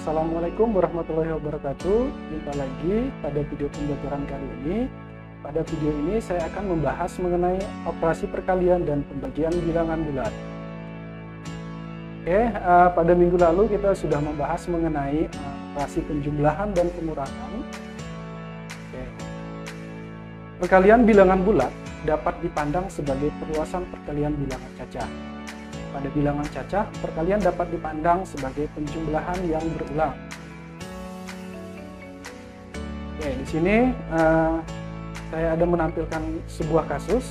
Assalamualaikum warahmatullahi wabarakatuh. Jumpa lagi pada video pembelajaran kali ini. Pada video ini saya akan membahas mengenai operasi perkalian dan pembagian bilangan bulat. Pada minggu lalu kita sudah membahas mengenai operasi penjumlahan dan pengurangan. Perkalian bilangan bulat dapat dipandang sebagai perluasan perkalian bilangan cacah. Pada bilangan cacah, perkalian dapat dipandang sebagai penjumlahan yang berulang. Di sini saya ada menampilkan sebuah kasus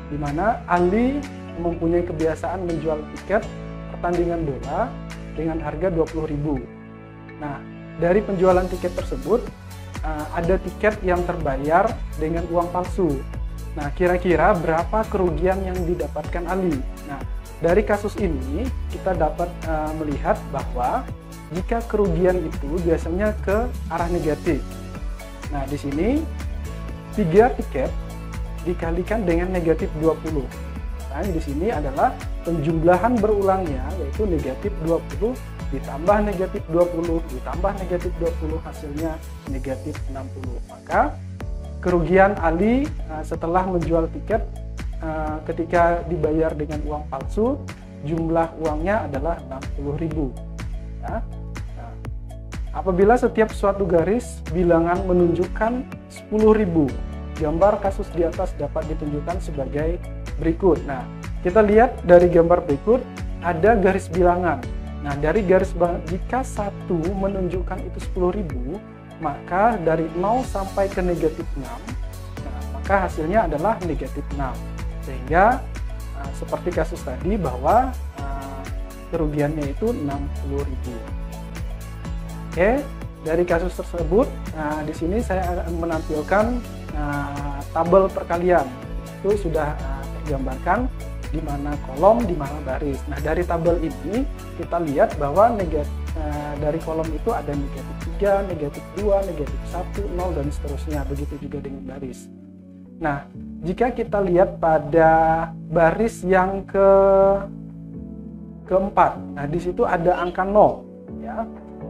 di mana Ali mempunyai kebiasaan menjual tiket pertandingan bola dengan harga 20.000. Nah, dari penjualan tiket tersebut ada tiket yang terbayar dengan uang palsu. Nah, kira-kira berapa kerugian yang didapatkan Ali? Nah, dari kasus ini kita dapat melihat bahwa jika kerugian itu biasanya ke arah negatif. Nah, di sini 3 tiket dikalikan dengan negatif 20. Nah, di sini adalah penjumlahan berulangnya, yaitu negatif 20 ditambah negatif 20 ditambah negatif 20, hasilnya negatif 60. Maka kerugian Ali setelah menjual tiket ketika dibayar dengan uang palsu, jumlah uangnya adalah 60.000. Ya. Nah, apabila setiap suatu garis bilangan menunjukkan 10.000, gambar kasus di atas dapat ditunjukkan sebagai berikut. Nah, kita lihat dari gambar berikut ada garis bilangan. Nah, dari garis jika satu menunjukkan itu 10.000, maka dari 0 sampai ke negatif 6, nah, maka hasilnya adalah negatif 6. Sehingga seperti kasus tadi bahwa kerugiannya itu 60.000. Dari kasus tersebut, di sini saya akan menampilkan tabel perkalian. Itu sudah tergambarkan di mana kolom, di mana baris. Nah, dari tabel ini kita lihat bahwa dari kolom itu ada negatif 3, negatif 2, negatif 1, 0, dan seterusnya. Begitu juga dengan baris. Nah, jika kita lihat pada baris yang keempat, nah di situ ada angka 0, ya.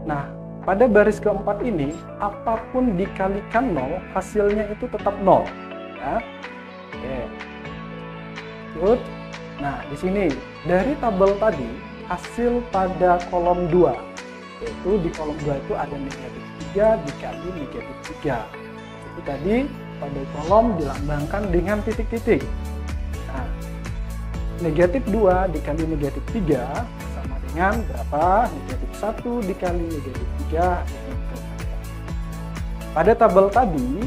Nah, pada baris keempat ini, apapun dikalikan 0, hasilnya itu tetap 0, ya. Good. Nah, di sini dari tabel tadi, hasil pada kolom 2, yaitu di kolom 2 itu ada negatif 3 dikali negatif 3. Seperti tadi, pada kolom dilambangkan dengan titik-titik. Nah, negatif 2 dikali negatif 3 sama dengan berapa? Negatif 1 dikali negatif 3. Pada tabel tadi,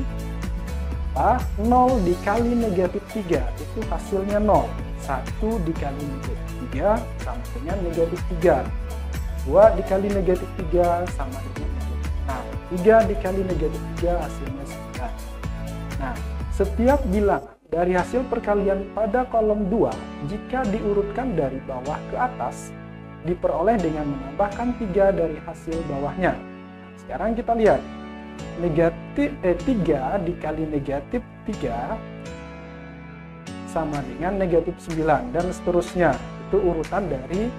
0 dikali negatif 3 itu hasilnya 0. 1 dikali negatif 3 sama dengan negatif 3. 2 dikali negatif 3 sama dengan negatif 6. 3 dikali negatif 3 hasilnya 9. Nah, setiap bilangan dari hasil perkalian pada kolom 2, jika diurutkan dari bawah ke atas, diperoleh dengan menambahkan 3 dari hasil bawahnya. Sekarang kita lihat, 3 dikali negatif 3 sama dengan negatif 9, dan seterusnya. Itu urutan dari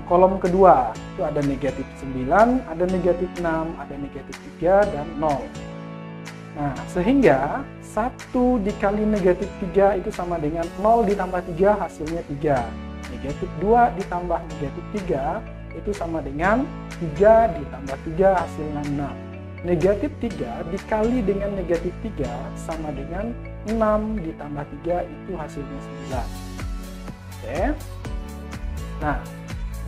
kolom kedua. Itu ada negatif 9, ada negatif 6, ada negatif 3, dan 0. Nah, sehingga 1 dikali negatif 3 itu sama dengan 0 ditambah 3 hasilnya 3. Negatif 2 ditambah negatif 3 itu sama dengan 3 ditambah 3 hasilnya 6. Negatif 3 dikali dengan negatif 3 sama dengan 6 ditambah 3 itu hasilnya 9. Nah,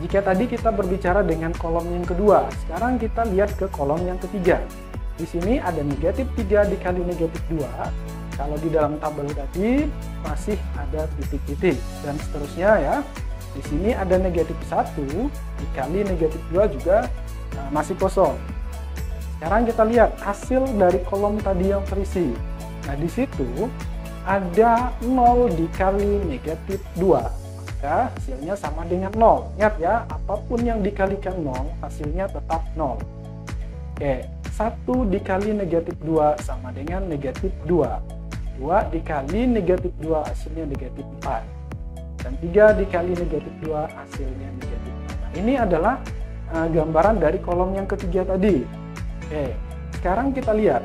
jika tadi kita berbicara dengan kolom yang kedua, sekarang kita lihat ke kolom yang ketiga. Di sini ada negatif 3 dikali negatif 2. Kalau di dalam tabel tadi masih ada titik-titik dan seterusnya, ya. Di sini ada negatif 1 dikali negatif 2 juga masih kosong. Sekarang kita lihat hasil dari kolom tadi yang terisi. Nah, di situ ada 0 dikali negatif 2. Maka hasilnya sama dengan 0. Ingat ya, apapun yang dikalikan 0, hasilnya tetap 0. 1 dikali negatif 2 sama dengan negatif 2. 2 dikali negatif 2 hasilnya negatif 4. Dan 3 dikali negatif 2 hasilnya negatif 4. Ini adalah gambaran dari kolom yang ketiga tadi. Oke, sekarang kita lihat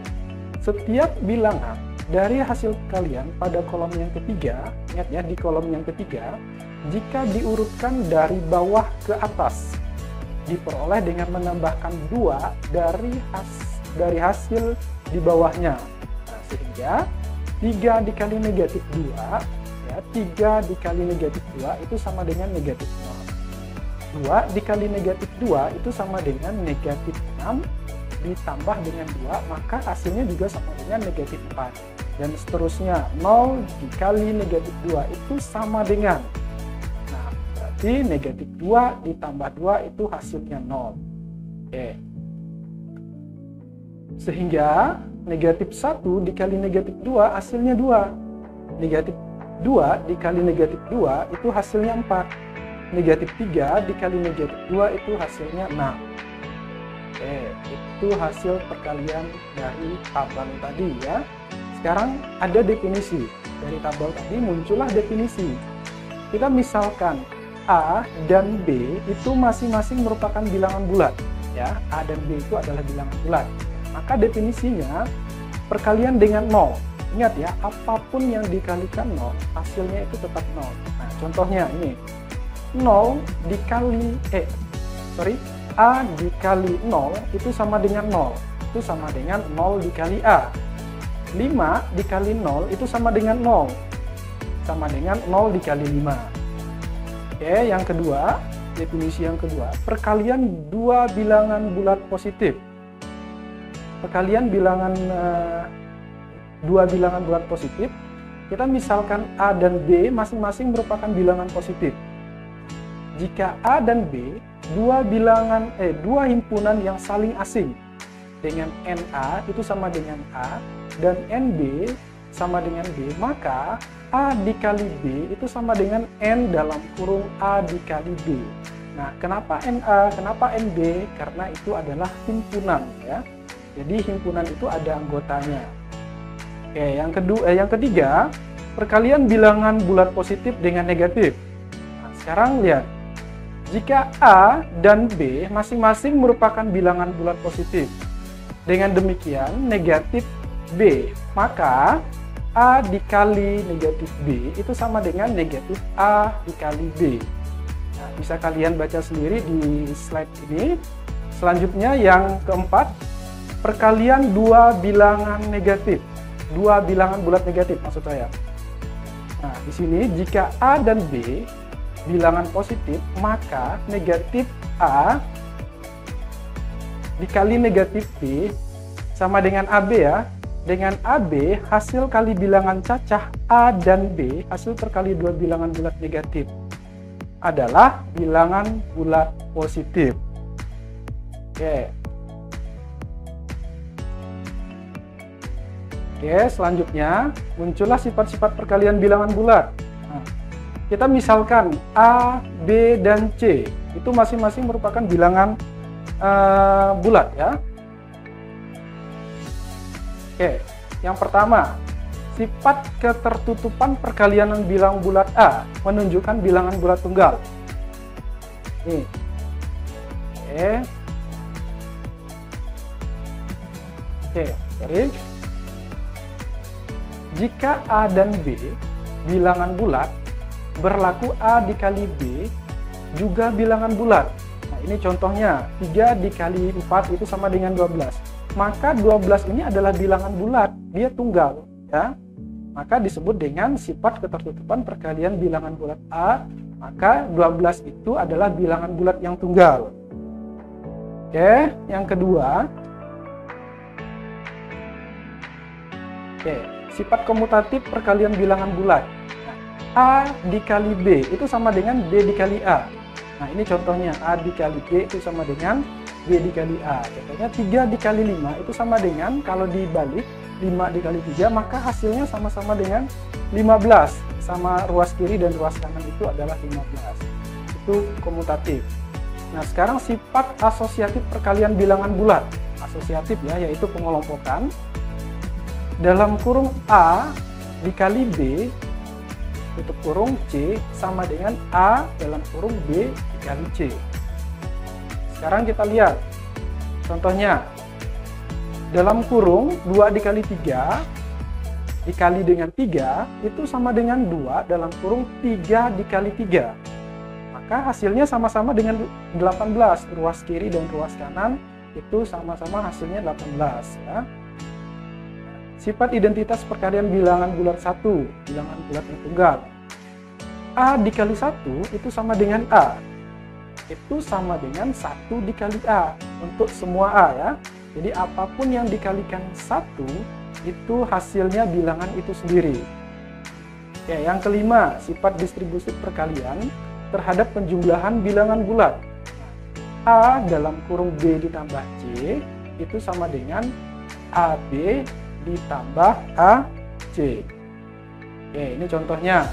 setiap bilangan dari hasil kalian pada kolom yang ketiga. Ingat ya, di kolom yang ketiga, jika diurutkan dari bawah ke atas, diperoleh dengan menambahkan 2 dari hasil di bawahnya. Nah, sehingga 3 dikali negatif 2, ya, 3 dikali negatif 2 itu sama dengan negatif 0. 2 dikali negatif 2 itu sama dengan negatif 6, ditambah dengan 2, maka hasilnya juga sama dengan negatif 4. Dan seterusnya, 0 dikali negatif 2 itu sama dengan, nah, berarti negatif 2 ditambah 2 itu hasilnya 0. Oke. Sehingga negatif 1 dikali negatif 2 hasilnya 2. Negatif 2 dikali negatif 2 itu hasilnya 4. Negatif 3 dikali negatif 2 itu hasilnya 6. Oke, itu hasil perkalian dari tabel tadi ya. Sekarang ada definisi. Dari tabel tadi muncullah definisi. Kita misalkan A dan B itu masing-masing merupakan bilangan bulat. Ya, A dan B itu adalah bilangan bulat. Maka definisinya perkalian dengan 0. Ingat ya, apapun yang dikalikan 0, hasilnya itu tetap 0. Nah, contohnya ini. 0 dikali A dikali 0 itu sama dengan 0. Itu sama dengan 0 dikali A. 5 dikali 0 itu sama dengan 0. Sama dengan 0 dikali 5. Oke, yang kedua, definisi yang kedua, perkalian dua bilangan bulat positif. Perkalian dua bilangan bulat positif, kita misalkan A dan B masing-masing merupakan bilangan positif. Jika A dan B dua himpunan yang saling asing, dengan NA itu sama dengan A dan NB sama dengan B, maka A dikali B itu sama dengan N dalam kurung A dikali B. Nah, kenapa NA, kenapa NB? Karena itu adalah himpunan ya. Jadi himpunan itu ada anggotanya. Oke, yang ketiga, perkalian bilangan bulat positif dengan negatif. Nah, sekarang lihat, jika A dan B masing-masing merupakan bilangan bulat positif, dengan demikian negatif B, maka A dikali negatif B itu sama dengan negatif A dikali B. Nah, bisa kalian baca sendiri di slide ini. Selanjutnya yang keempat, perkalian dua bilangan negatif, dua bilangan bulat negatif maksud saya. Nah, di sini jika A dan B bilangan positif, maka negatif A dikali negatif B sama dengan AB ya. Dengan AB, hasil kali bilangan cacah A dan B, hasil terkali dua bilangan bulat negatif adalah bilangan bulat positif. Oke. Oke, selanjutnya muncullah sifat-sifat perkalian bilangan bulat. Nah, kita misalkan A, B, dan C itu masing-masing merupakan bilangan bulat ya. Oke, yang pertama, sifat ketertutupan perkalian bilangan bulat A menunjukkan bilangan bulat tunggal. Nih. Oke, sorry. Jika A dan B bilangan bulat, berlaku A dikali B juga bilangan bulat. Nah, ini contohnya, 3 dikali 4 itu sama dengan 12. Maka 12 ini adalah bilangan bulat, dia tunggal. Ya. Maka disebut dengan sifat ketertutupan perkalian bilangan bulat A, maka 12 itu adalah bilangan bulat yang tunggal. Oke, yang kedua. Oke. Sifat komutatif perkalian bilangan bulat. Nah, A dikali B itu sama dengan B dikali A. Nah, ini contohnya, A dikali B itu sama dengan B dikali A. Contohnya 3 dikali 5 itu sama dengan, kalau dibalik 5 dikali 3, maka hasilnya sama-sama dengan 15. Sama ruas kiri dan ruas kanan itu adalah 15. Itu komutatif. Nah, sekarang sifat asosiatif perkalian bilangan bulat. Asosiatif ya, yaitu pengelompokan. Dalam kurung A dikali B, tutup kurung C sama dengan A dalam kurung B dikali C. sekarang kita lihat contohnya. Dalam kurung 2 dikali 3 dikali dengan 3 itu sama dengan 2 dalam kurung 3 dikali 3. Maka hasilnya sama-sama dengan 18. Ruas kiri dan ruas kanan itu sama-sama hasilnya 18 ya. Sifat identitas perkalian bilangan bulat 1, bilangan bulat yang tunggal. A dikali 1 itu sama dengan A. Itu sama dengan 1 dikali A untuk semua A ya. Jadi apapun yang dikalikan 1 itu hasilnya bilangan itu sendiri. Oke, yang kelima, sifat distribusi perkalian terhadap penjumlahan bilangan bulat. A dalam kurung B ditambah C itu sama dengan AB ditambah AC. Oke, ini contohnya.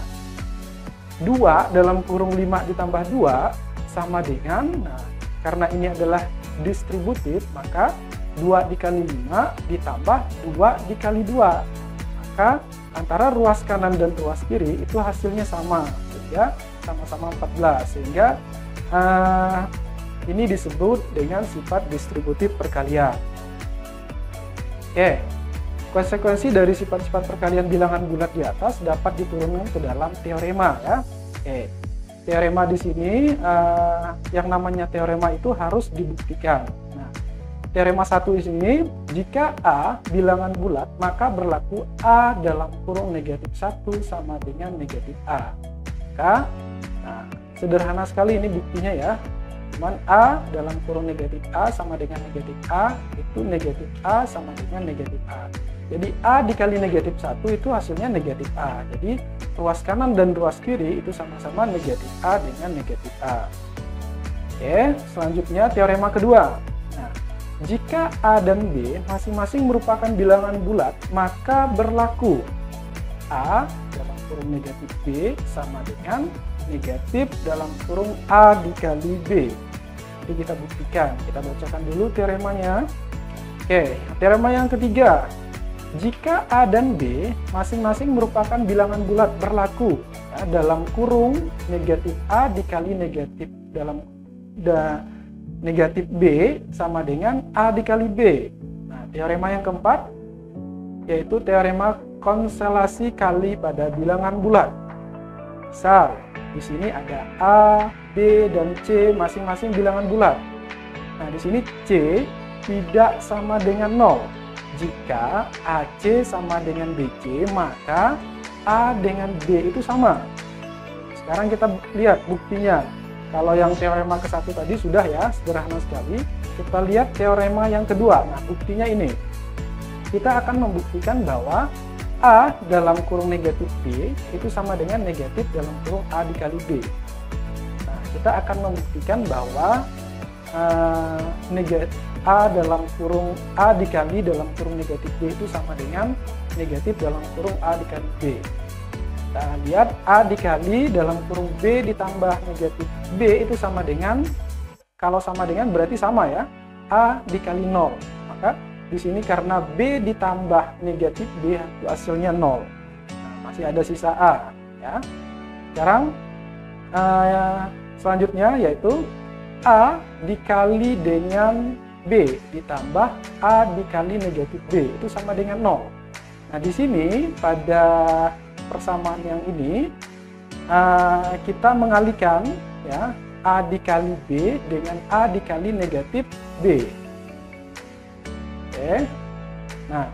2 dalam kurung 5 ditambah 2 sama dengan, nah, karena ini adalah distributif, maka 2 dikali 5 ditambah 2 dikali 2. Maka antara ruas kanan dan ruas kiri itu hasilnya sama, sehingga sama-sama 14. Sehingga ini disebut dengan sifat distributif perkalian. Oke, konsekuensi dari sifat-sifat perkalian bilangan bulat di atas dapat diturunkan ke dalam teorema ya. Oke, teorema di sini yang namanya teorema itu harus dibuktikan. Teorema 1 di sini, jika A bilangan bulat, maka berlaku A dalam kurung negatif 1 sama dengan negatif A. Maka, nah, sederhana sekali ini buktinya ya. Cuman A dalam kurung negatif A sama dengan negatif A, itu negatif A sama dengan negatif A. Jadi A dikali negatif 1 itu hasilnya negatif A. Jadi ruas kanan dan ruas kiri itu sama-sama negatif A dengan negatif A. Oke, selanjutnya teorema kedua. Jika A dan B masing-masing merupakan bilangan bulat, maka berlaku A dalam kurung negatif B sama dengan negatif dalam kurung A dikali B. Jadi kita buktikan, kita bacakan dulu teoremanya. Oke, teorema yang ketiga. Jika A dan B masing-masing merupakan bilangan bulat, berlaku ya, dalam kurung negatif A dikali negatif dalam negatif B sama dengan A dikali B. Nah, teorema yang keempat yaitu teorema konstelasi kali pada bilangan bulat. Misal, di sini ada A, B, dan C masing-masing bilangan bulat. Nah, di sini C tidak sama dengan 0. Jika AC sama dengan BC, maka A dengan B itu sama. Sekarang kita lihat buktinya. Kalau yang teorema ke-1 tadi sudah ya, sederhana sekali. Kita lihat teorema yang kedua. Nah, buktinya ini. Kita akan membuktikan bahwa A dalam kurung negatif B itu sama dengan negatif dalam kurung A dikali B. Nah, kita akan membuktikan bahwa A dalam kurung A dikali dalam kurung negatif B itu sama dengan negatif dalam kurung A dikali B. Kita lihat A dikali dalam kurung B ditambah negatif B itu sama dengan, kalau sama dengan berarti sama ya, A dikali 0. Maka di sini karena B ditambah negatif B itu hasilnya 0. Nah, masih ada sisa A ya. Sekarang selanjutnya yaitu A dikali dengan B ditambah A dikali negatif B itu sama dengan 0. Nah, di sini pada persamaan yang ini kita mengalihkan ya A dikali B dengan A dikali negatif B. Oke. Nah,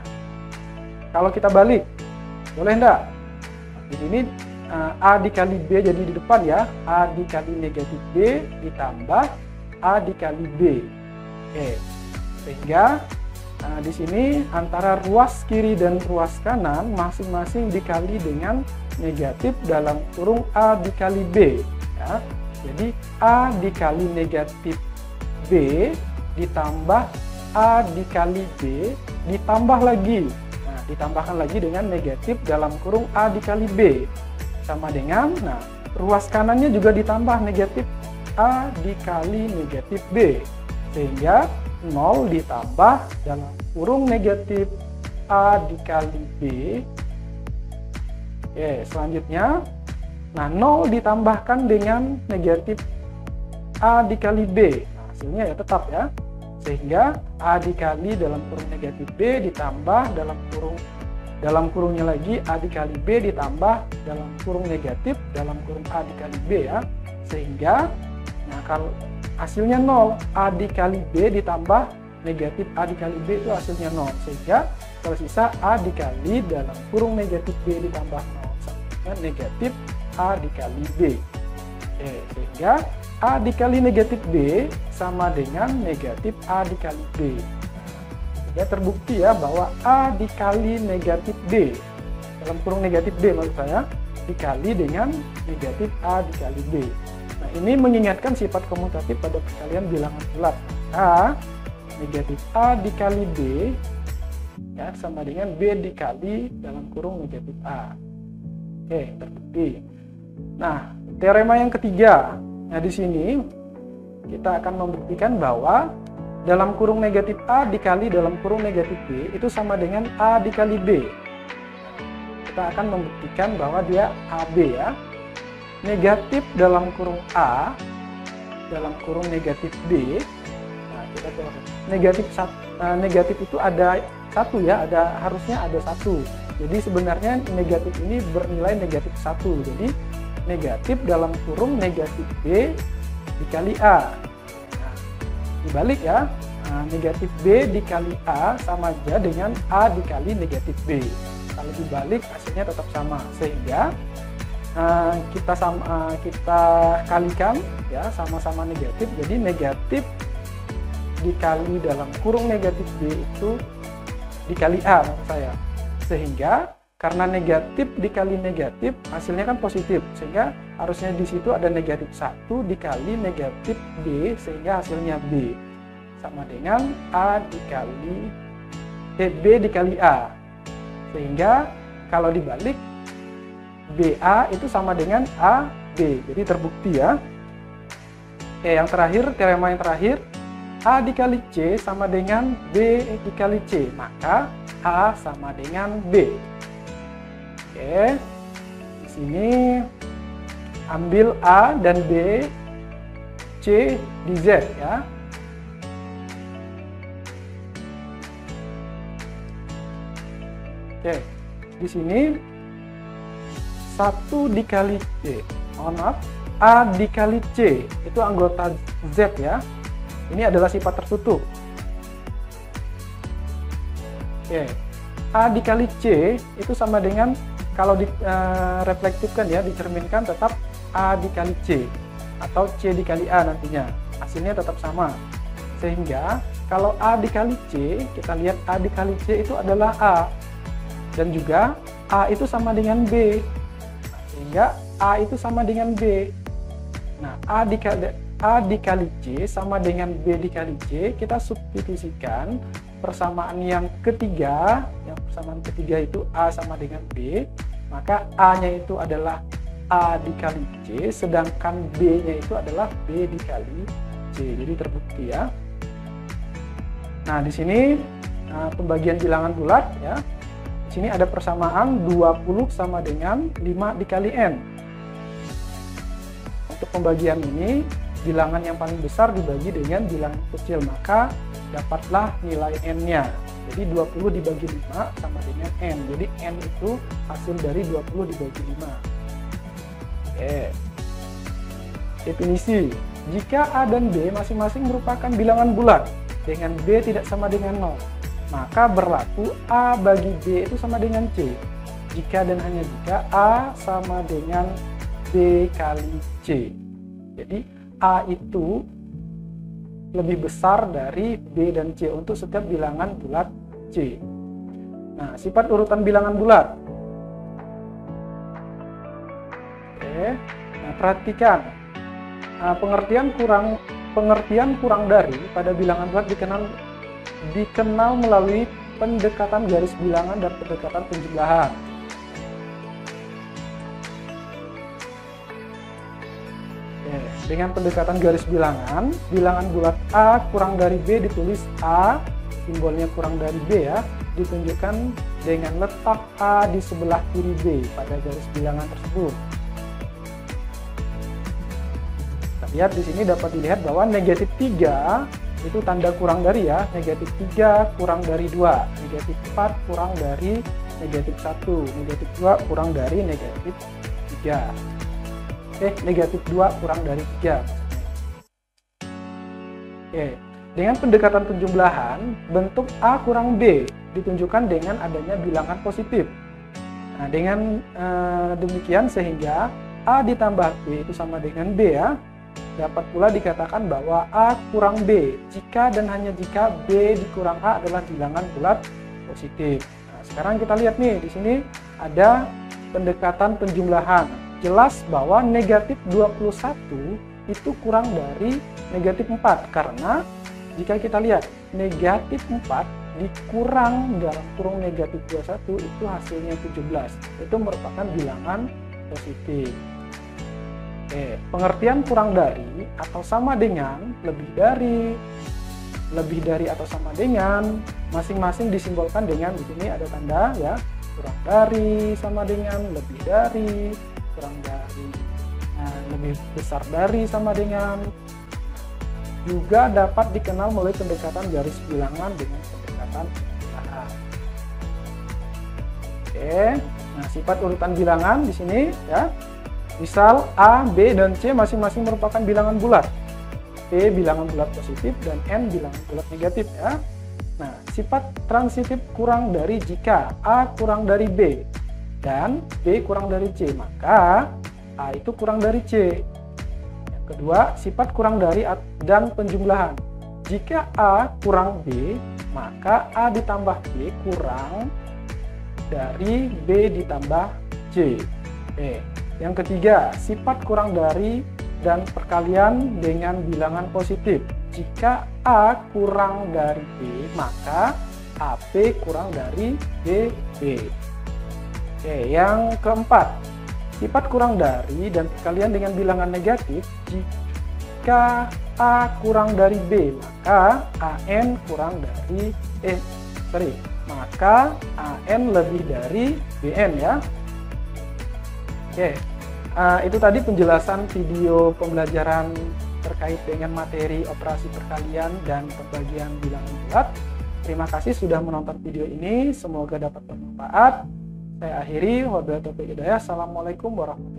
kalau kita balik, boleh enggak? Di sini A dikali B jadi di depan ya, A dikali negatif B ditambah A dikali B. Oke. Sehingga di sini antara ruas kiri dan ruas kanan masing-masing dikali dengan negatif dalam kurung A dikali B ya. Jadi A dikali negatif B ditambah A dikali B ditambah lagi. Nah, ditambahkan lagi dengan negatif dalam kurung A dikali B sama dengan, nah, ruas kanannya juga ditambah negatif A dikali negatif B. Sehingga 0 ditambah dalam kurung negatif A dikali B. Oke, selanjutnya, nah, 0 ditambahkan dengan negatif A dikali B. Nah, hasilnya ya tetap ya. Sehingga A dikali dalam kurung negatif B ditambah dalam kurungnya lagi A dikali B ditambah dalam kurung negatif dalam kurung A dikali B ya. Sehingga nah kalau hasilnya 0, A dikali B ditambah negatif A dikali B itu hasilnya 0. Sehingga tersisa A dikali dalam kurung negatif B ditambah 0 sama dengan negatif A dikali B. Oke, sehingga A dikali negatif B sama dengan negatif A dikali B. Ya, terbukti ya bahwa A dikali negatif B dalam kurung negatif B maksud saya dikali dengan negatif A dikali B. Nah, ini mengingatkan sifat komutatif pada perkalian bilangan bulat. A negatif A dikali B ya sama dengan B dikali dalam kurung negatif A. Oke, terbukti. Nah, teorema yang ketiga. Nah, di sini kita akan membuktikan bahwa dalam kurung negatif A dikali dalam kurung negatif B itu sama dengan A dikali B. Kita akan membuktikan bahwa dia AB ya. Negatif dalam kurung A dalam kurung negatif B. Nah, kita coba. Negatif itu ada satu ya, harusnya ada satu. Jadi sebenarnya negatif ini bernilai negatif 1. Jadi negatif dalam kurung negatif B dikali A. Nah, dibalik ya, negatif B dikali A sama aja dengan A dikali negatif B. Kalau dibalik hasilnya tetap sama, sehingga kita kalikan ya sama-sama negatif. Jadi negatif dikali dalam kurung negatif B itu dikali A maksud saya. Sehingga karena negatif dikali negatif hasilnya kan positif, sehingga harusnya di situ ada negatif 1 dikali negatif B sehingga hasilnya B sama dengan A dikali B dikali A. Sehingga kalau dibalik BA itu sama dengan AB. Jadi terbukti ya. Oke, yang terakhir, teorema yang terakhir, A dikali C sama dengan B dikali C, maka A sama dengan B. Oke, di sini ambil A dan B, C di Z ya. Oke, di sini 1 dikali C, mohon maaf, A dikali C itu anggota Z ya. Ini adalah sifat tertutup. Oke, A dikali C itu sama dengan kalau direflektifkan ya, dicerminkan tetap A dikali C atau C dikali A nantinya. Hasilnya tetap sama. Sehingga kalau A dikali C, kita lihat A dikali C itu adalah A. Dan juga A itu sama dengan B. Sehingga A itu sama dengan B. Nah, A dikali C sama dengan B dikali C, kita substitusikan persamaan yang ketiga. Yang persamaan ketiga itu A sama dengan B, maka A-nya itu adalah A dikali C, sedangkan B-nya itu adalah B dikali C. Jadi terbukti ya. Nah, di sini pembagian bilangan bulat ya. Di sini ada persamaan 20 sama dengan 5 dikali N. Untuk pembagian ini, bilangan yang paling besar dibagi dengan bilangan kecil, maka dapatlah nilai N-nya. Jadi 20 dibagi 5 sama dengan N. Jadi N itu hasil dari 20 dibagi 5. Oke. Definisi. Jika A dan B masing-masing merupakan bilangan bulat dengan B tidak sama dengan 0, maka berlaku A bagi B itu sama dengan C. Jika dan hanya jika A sama dengan B kali C. Jadi A itu lebih besar dari B dan C untuk setiap bilangan bulat C. Nah, sifat urutan bilangan bulat. Oke. Nah, perhatikan. Nah, pengertian kurang dari pada bilangan bulat dikenal melalui pendekatan garis bilangan dan pendekatan penjumlahan. Dengan pendekatan garis bilangan, bilangan bulat A kurang dari B ditulis A, simbolnya kurang dari B ya, ditunjukkan dengan letak A di sebelah kiri B pada garis bilangan tersebut. Kita Lihat di sini dapat dilihat bahwa negatif 3 itu tanda kurang dari ya. Negatif 3 kurang dari 2. Negatif 4 kurang dari negatif 1. Negatif 2 kurang dari negatif 3. Negatif 2 kurang dari 3. Dengan pendekatan penjumlahan, bentuk A kurang B ditunjukkan dengan adanya bilangan positif. Nah, dengan demikian sehingga A ditambah B itu sama dengan B ya. Dapat pula dikatakan bahwa A kurang B jika dan hanya jika B dikurang A adalah bilangan bulat positif. Nah, sekarang kita lihat nih, di sini ada pendekatan penjumlahan. Jelas bahwa negatif 21 itu kurang dari negatif 4 karena jika kita lihat negatif 4 dikurang dalam kurung negatif 21 itu hasilnya 17. Itu merupakan bilangan positif. Pengertian kurang dari atau sama dengan, lebih dari atau sama dengan, masing-masing disimbolkan dengan di sini ada tanda ya, kurang dari sama dengan, lebih dari, kurang dari, lebih besar dari sama dengan. Juga dapat dikenal melalui pendekatan garis bilangan dengan pendekatan penjumlahan. Nah sifat urutan bilangan di sini ya. Misal A, B, dan C masing-masing merupakan bilangan bulat. P bilangan bulat positif dan N bilangan bulat negatif ya. Nah, sifat transitif kurang dari jika A kurang dari B dan B kurang dari C, maka A itu kurang dari C. Yang kedua, sifat kurang dari dan penjumlahan. Jika A kurang B, maka A ditambah B kurang dari B ditambah C. Yang ketiga, sifat kurang dari dan perkalian dengan bilangan positif. Jika A kurang dari B, maka AP kurang dari BB. Yang keempat, sifat kurang dari dan perkalian dengan bilangan negatif. Jika A kurang dari B, maka AN kurang dari maka AN lebih dari BN ya. Itu tadi penjelasan video pembelajaran terkait dengan materi operasi perkalian dan pembagian bilangan bulat. Terima kasih sudah menonton video ini, semoga dapat bermanfaat. Saya akhiri, wabillahi taufiq hidayah. Assalamualaikum warahmatullahi wabarakatuh.